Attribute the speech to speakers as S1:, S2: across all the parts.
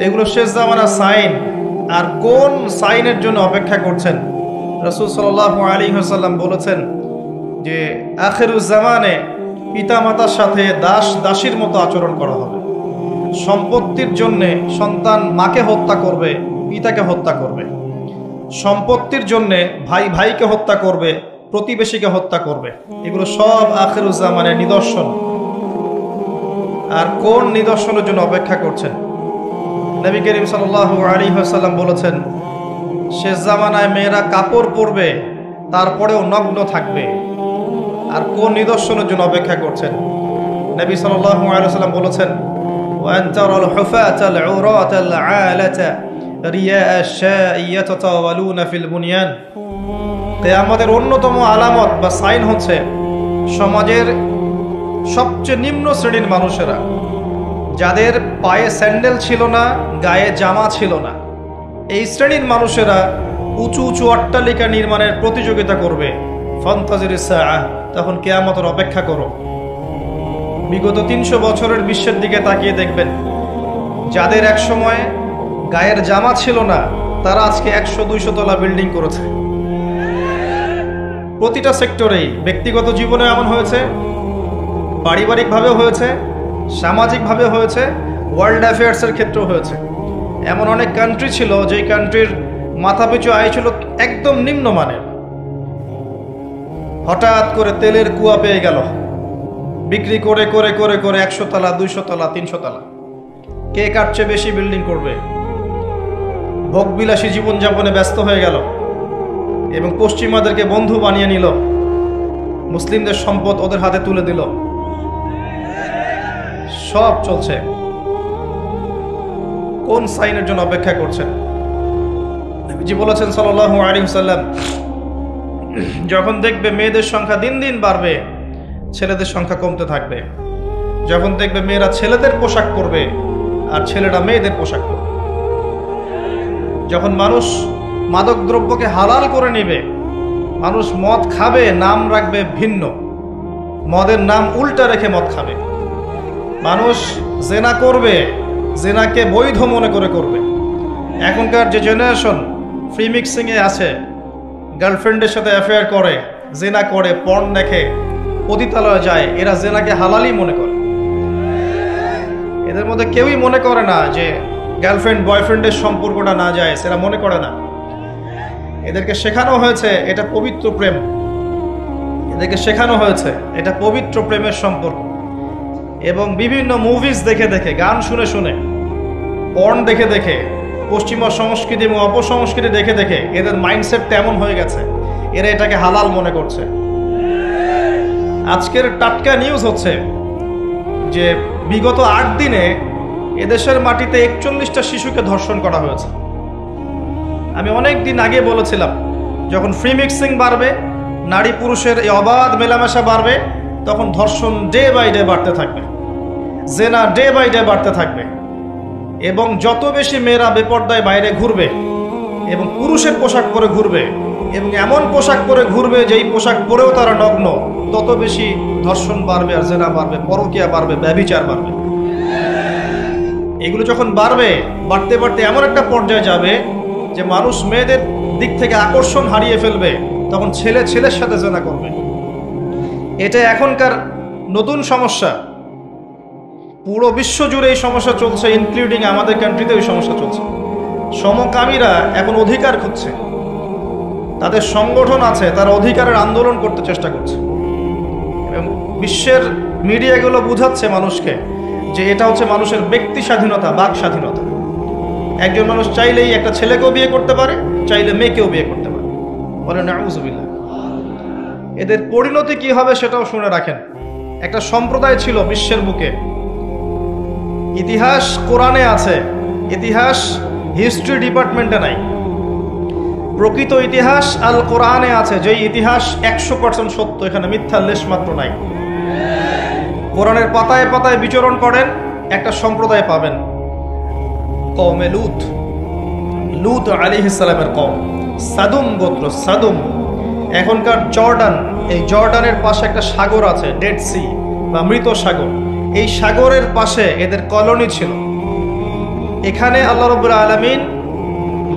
S1: এগুলো শেষ জামানার সাইন। আর কোন সাইনের জন্য অপেক্ষা করছেন? রাসূল সাল্লাল্লাহু আলাইহি ওয়াসাল্লাম বলেছেন যে আখিরুজ জামানে পিতামাতার সাথে দাস দাসীর মতো আচরণ করা হবে। সম্পত্তির জন্যে সন্তান মাকে হত্যা করবে, পিতাকে হত্যা করবে। সম্পত্তির জন্যে ভাই ভাইকে হত্যা করবে, প্রতিবেশীকে হত্যা করবে। এগুলো সব আখিরুজ জামানের নিদর্শন। আর কোন নিদর্শনের জন্য অপেক্ষা করছেন? নবী করিম সাল্লাল্লাহু আলাইহি ওয়াসাল্লাম বলেছেন শেষ জামানায় মেয়েরা কাপড় পরবে, তারপরেও নগ্ন থাকবে। আর কোন নিদর্শনের জন্য অপেক্ষা করছেন? নবী সাল্লাল্লাহু আলাইহি ওয়াসাল্লাম বলেছেন ওয়ান তারাল হুফাতাল উরাতাল আলাতা রিয়া আশ-শা'i ইয়াতাতাওয়ালুনা ফিল বুনিয়ান। কিয়ামতের অন্যতম আলামত বা সাইন হচ্ছে সমাজের সবচেয়ে নিম্ন শ্রেণীর মানুষেরা, যাদের পায়ে স্যান্ডেল ছিল না, গায়ে জামা ছিল না, এই শ্রেণীর মানুষেরা উঁচু উঁচু অট্টালিকা নির্মাণের প্রতিযোগিতা করবে। ফান্তাজিরিস সাআহ, তখন কিয়ামতের অপেক্ষা করো। বিগত 300 বছরের বিশ্বের দিকে তাকিয়ে দেখবেন, যাদের এক সময় গায়ের জামা ছিল না, তারা আজকে 100-200 তলা বিল্ডিং করেছে। প্রতিটা সেক্টরেই, ব্যক্তিগত জীবনে এমন হয়েছে, পারিবারিকভাবে হয়েছে, সামাজিকভাবে হয়েছে, ওয়ার্ল্ড অ্যাফেয়ার্সের ক্ষেত্রেও হয়েছে। এমন অনেক কান্ট্রি ছিল যেই কান্ট্রির মাথাপিছু আয় ছিল একদম নিম্নমানের। হঠাৎ করে তেলের কুয়া পেয়ে গেল, বিক্রি করে করে করে করে 100 তলা, 200 তলা, 300 তলা। কে কাটছে বেশি বিল্ডিং করবে। ভোগবিলাসী জীবনযাপনে ব্যস্ত হয়ে গেল এবং পশ্চিমাদেরকে বন্ধু বানিয়ে নিল, মুসলিমদের সম্পদ ওদের হাতে তুলে দিল। সব চলছে। কোন সাইনের জন্য অপেক্ষা করছেন? নবীজি বলেছেন সাল্লাল্লাহু আলাইহি ওয়াসাল্লাম, যখন দেখবে মেয়েদের সংখ্যা দিন দিন বাড়বে, ছেলেদের সংখ্যা কমতে থাকবে। যখন দেখবে মেয়েরা ছেলেদের পোশাক পরবে আর ছেলেরা মেয়েদের পোশাক পরবে। যখন মানুষ মাদক দ্রব্যকে হালাল করে নেবে, মানুষ মদ খাবে, নাম রাখবে ভিন্ন, মদের নাম উল্টা রেখে মদ খাবে। মানুষ জেনা করবে, জেনাকে বৈধ মনে করে করবে। এখনকার যে জেনারেশন ফ্রি মিক্সিংয়ে আছে, গার্লফ্রেন্ডের সাথে অ্যাফেয়ার করে, জেনা করে, পর্ন দেখে, পতিতালয়ে যায়, এরা জেনাকে হালালই মনে করে। এদের মধ্যে কেউই মনে করে না যে গার্লফ্রেন্ড বয়ফ্রেন্ডের সম্পর্কটা না যায়, এরা মনে করে না। এদেরকে শেখানো হয়েছে এটা পবিত্র প্রেম, এদেরকে শেখানো হয়েছে এটা পবিত্র প্রেমের সম্পর্ক। এবং বিভিন্ন মুভিজ দেখে দেখে, গান শুনে শুনে, পর্ন দেখে দেখে, পশ্চিমা সংস্কৃতি এবং অপসংস্কৃতি দেখে দেখে এদের মাইন্ডসেট তেমন হয়ে গেছে, এরা এটাকে হালাল মনে করছে। আজকের টাটকা নিউজ হচ্ছে যে বিগত 8 দিনে এদেশের মাটিতে 41টা শিশুকে ধর্ষণ করা হয়েছে। আমি অনেক দিন আগে বলেছিলাম, যখন ফ্রি মিক্সিং বাড়বে, নারী পুরুষের এই অবাধ মেলামেশা বাড়বে, তখন ধর্ষণ ডে বাই ডে বাড়তে থাকবে, জেনা ডে বাই ডে বাড়তে থাকবে। এবং যত বেশি মেয়েরা বেপর্দায় বাইরে ঘুরবে এবং পুরুষের পোশাক পরে ঘুরবে এবং এমন পোশাক পরে ঘুরবে যেই পোশাক পরেও তারা নগ্ন, তত বেশি ধর্ষণ বাড়বে, আর জেনা বাড়বে, পরকীয়া বাড়বে, ব্যভিচার বাড়বে। এগুলো যখন বাড়বে, বাড়তে বাড়তে এমন একটা পর্যায়ে যাবে যে মানুষ মেয়েদের দিক থেকে আকর্ষণ হারিয়ে ফেলবে, তখন ছেলে ছেলের সাথে জেনা করবে। এটা এখনকার নতুন সমস্যা। পুরো বিশ্ব জুড়ে এই সমস্যা চলছে, ইনক্লুডিং আমাদের কান্ট্রিতে এই সমস্যা চলছে। সমকামীরা এখন অধিকার খুঁজছে, তাদের সংগঠন আছে, তারা অধিকারের আন্দোলন করতে চেষ্টা করছে। এবং বিশ্বের মিডিয়াগুলো বুঝাচ্ছে মানুষকে যে এটা হচ্ছে মানুষের ব্যক্তি স্বাধীনতা, বাক স্বাধীনতা। একজন মানুষ চাইলেই একটা ছেলেকেও বিয়ে করতে পারে, চাইলে মেয়েকেও বিয়ে করতে পারে। বলে নাউযুবিল্লাহ। এদের পরিণতি কি হবে সেটাও শুনে রাখেন। একটা সম্প্রদায় ছিল বিশ্বের বুকে, ইতিহাস কোরআনে আছে, ইতিহাস হিস্ট্রি ডিপার্টমেন্টে নাই। প্রকৃত ইতিহাস আল কোরআনে আছে, যেই ইতিহাস 100% সত্য, এখানে মিথ্যা লেশ মাত্র নাই। কোরআনের পাতায় পাতায় বিচরণ করেন, একটা সম্প্রদায় পাবেন, কওমে লূত। লূত আলাইহিস সালামের কওম, সাদুম গোত্র, সাদুম। এখনকার জর্ডান, এই জর্ডানের পাশে একটা সাগর আছে, ডেড সি বা মৃত সাগর। এই সাগরের পাশে এদের কলোনি ছিল। এখানে আল্লাহ রাব্বুল আলামিন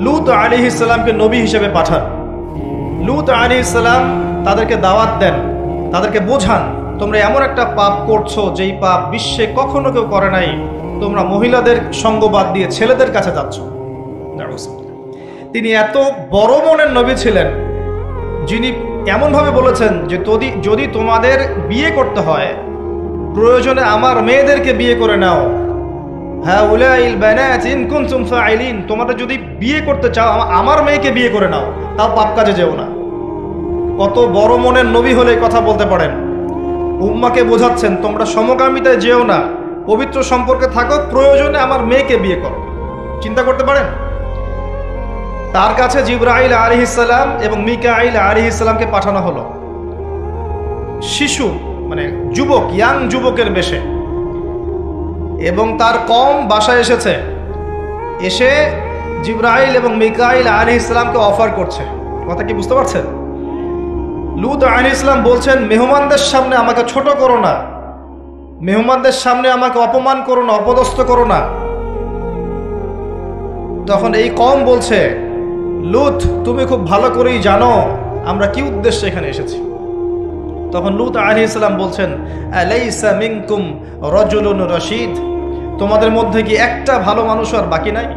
S1: লূত আলাইহিস সালামকে নবী হিসেবে পাঠান। লূত আলাইহিস সালাম তাদেরকে দাওয়াত দেন, তাদেরকে বোঝান তোমরা এমন একটা পাপ করছো যেই পাপ বিশ্বে কখনো কেউ করে নাই। তোমরা মহিলাদের সঙ্গ বাদ দিয়ে ছেলেদের কাছে যাচ্ছ। তিনি এত বড় মনের নবী ছিলেন যিনি এমনভাবে বলেছেন যে যদি তোমাদের বিয়ে করতে হয় প্রয়োজনে আমার মেয়েদেরকে বিয়ে করে নাও। হাউলাইল বানাত ইন কুনতুম ফাইলিন, তোমাদের যদি বিয়ে করতে চাও আমার মেয়েকে বিয়ে করে নাও, তাও পাপ কাজে যেও না। কত বড় মনের নবী হলে কথা বলতে পারেন। উম্মাকে বোঝাচ্ছেন তোমরা সমকামিতায় যেও না, পবিত্র সম্পর্কে থাকো, প্রয়োজনে আমার মেয়েকে বিয়ে করো। চিন্তা করতে পারেন। তার কাছে জিবরাইল আলাইহিস সালাম এবং মিকাইল আলাইহিস সালামকে পাঠানো হলো শিশু মানে যুবক, ইয়াং যুবকের বেশে, এবং তার কম বাসায় এসেছে। এসে জিবরাইল এবং মিকাইল আলাইহিস সালামকে অফার করছে। কথা কি বুঝতে পারছেন? লূত আলাইহিস সালাম বলছেন মেহমানদের সামনে আমাকে ছোট করো না, মেহমানদের সামনে আমাকে অপমান করো না, অপদস্থ করো না। তখন এই কম বলছে লূত তুমি খুব ভালো করেই জানো আমরা কি উদ্দেশ্যে এখানে এসেছি। তখন লূত আলাইহিস সালাম বলছেন আলাইসা মিনকুম রাজুলুন রশিদ, তোমাদের মধ্যে কি একটা ভালো মানুষ আর বাকি নাই?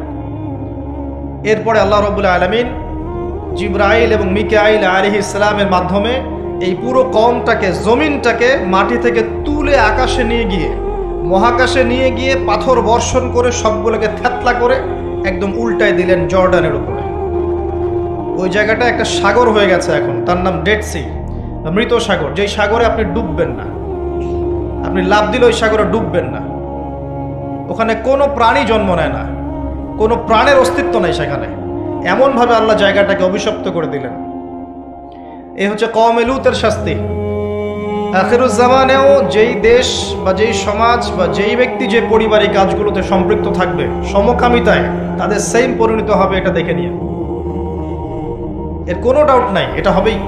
S1: এরপরে আল্লাহ রাব্বুল আলামিন জিবরাইল এবং মিকাইল আলাইহিস সালামের মাধ্যমে এই পুরো কওমটাকে, জমিনটাকে মাটি থেকে তুলে আকাশে নিয়ে গিয়ে, মহাকাশে নিয়ে গিয়ে পাথর বর্ষণ করে সবগুলোকে থেতলা করে একদম উল্টায় দিলেন জর্ডানের উপরে। ওই জায়গাটা একটা সাগর হয়ে গেছে এখন, তার নাম ডেড সি, মৃত সাগর। যেই সাগরে আপনি ডুববেন না, আপনি লাফ দিলে ওই সাগরে ডুববেন না। ওখানে কোনো প্রাণী জন্ম নেয় না, কোনো প্রাণের অস্তিত্ব নাই সেখানে। এমনভাবে আল্লাহ জায়গাটাকে অভিশপ্ত করে দিলেন। এই হচ্ছে কওমে লূতের শাস্তি। আখিরুজ্জামানেও যেই দেশ বা যেই সমাজ বা যেই ব্যক্তি যে পরিবার এই কাজগুলোতে সম্পৃক্ত থাকবে সমকামিতায়, তাদের সেম পরিণত হবে, এটা দেখে নিয়ে, এর কোনো ডাউট নাই, এটা হবেই।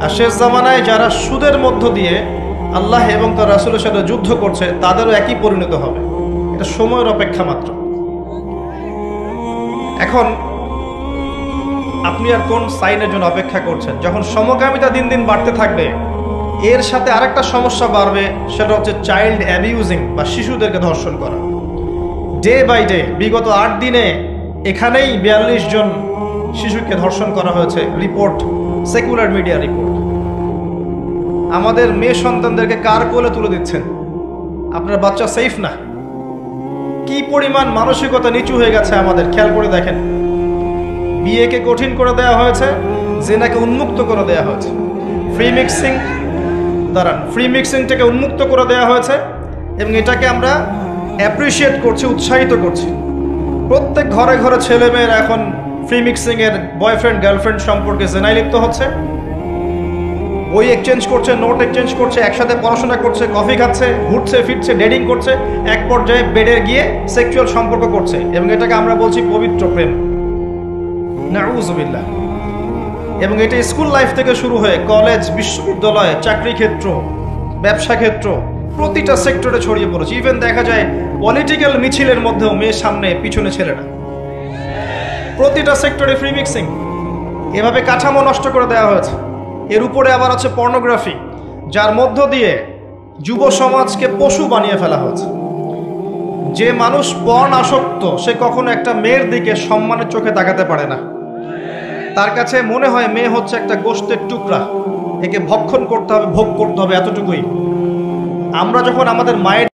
S1: আর শেষ জামানায় যারা সুদের মধ্য দিয়ে আল্লাহ এবং তার রাসূলের সাথে যুদ্ধ করছে তাদেরও একই পরিণত হবে। এটা সময়ের অপেক্ষা মাত্র। এখন আপনি আর কোন সাইনের জন্য অপেক্ষা করছেন? যখন সমকামিতা দিন দিন বাড়তে থাকবে, এর সাথে আরেকটা সমস্যা বাড়বে, সেটা হচ্ছে চাইল্ড অ্যাবিউজিং বা শিশুদেরকে ধর্ষণ করা। ডে বাই ডে বিগত 8 দিনে এখানেই 42 জন শিশুকে ধর্ষণ করা হয়েছে, রিপোর্ট, সেকুলার মিডিয়া রিপোর্ট। আমাদের মেয়ে সন্তানদেরকে কার কোলে তুলে দিচ্ছেন? আপনার বাচ্চা সেফ না। কি পরিমাণ মানসিকতা নিচু হয়ে গেছে আমাদের, খেয়াল করে দেখেন। বিয়েকে কঠিন করে দেওয়া হয়েছে, জেনাকে উন্মুক্ত করে দেওয়া হয়েছে, ফ্রি মিক্সিংটাকে উন্মুক্ত করে দেওয়া হয়েছে, এবং এটাকে আমরা অ্যাপ্রিসিয়েট করছি, উৎসাহিত করছি। প্রত্যেক ঘরে ঘরে ছেলে মেয়েরা এখন ফ্রি মিক্সিংয়ের বয়ফ্রেন্ড গার্লফ্রেন্ড সম্পর্কে জেনায় লিপ্ত হচ্ছে, বই এক্সচেঞ্জ করছে, নোট এক্সচেঞ্জ করছে, একসাথে পড়াশোনা করছে, কফি খাচ্ছে, ঘুরছে ফিরছে, ডেটিং করছে, এক পর্যায়ে বেডে গিয়ে সেক্সুয়াল সম্পর্ক করছে, এবং এটাকে আমরা বলছি পবিত্র প্রেম। নাউযুবিল্লাহ। এবং এটা স্কুল লাইফ থেকে শুরু হয়ে কলেজ, বিশ্ববিদ্যালয়, চাকরি ক্ষেত্র, ব্যবসা ক্ষেত্র, প্রতিটা সেক্টরে ছড়িয়ে পড়েছে। ইভেন দেখা যায় পলিটিক্যাল মিছিলের মধ্যেও মেয়ে সামনে পিছনে ছেলেরা। প্রতিটা সেক্টরে ফ্রি মিক্সিং, এভাবে কাঠামো নষ্ট করে দেওয়া হয়েছে। এর উপরে আবার আছে পর্নোগ্রাফি, যার মধ্য দিয়ে যুব সমাজকে পশু বানিয়ে ফেলা হয়েছে। যে মানুষ পর্ন আসক্ত সে কখনো একটা মেয়ের দিকে সম্মানের চোখে তাকাতে পারে না। তার কাছে মনে হয় মেয়ে হচ্ছে একটা গোশতের টুকরা, একে ভক্ষণ করতে হবে, ভোগ করতে হবে, এতটুকুই। আমরা যখন আমাদের মায়ের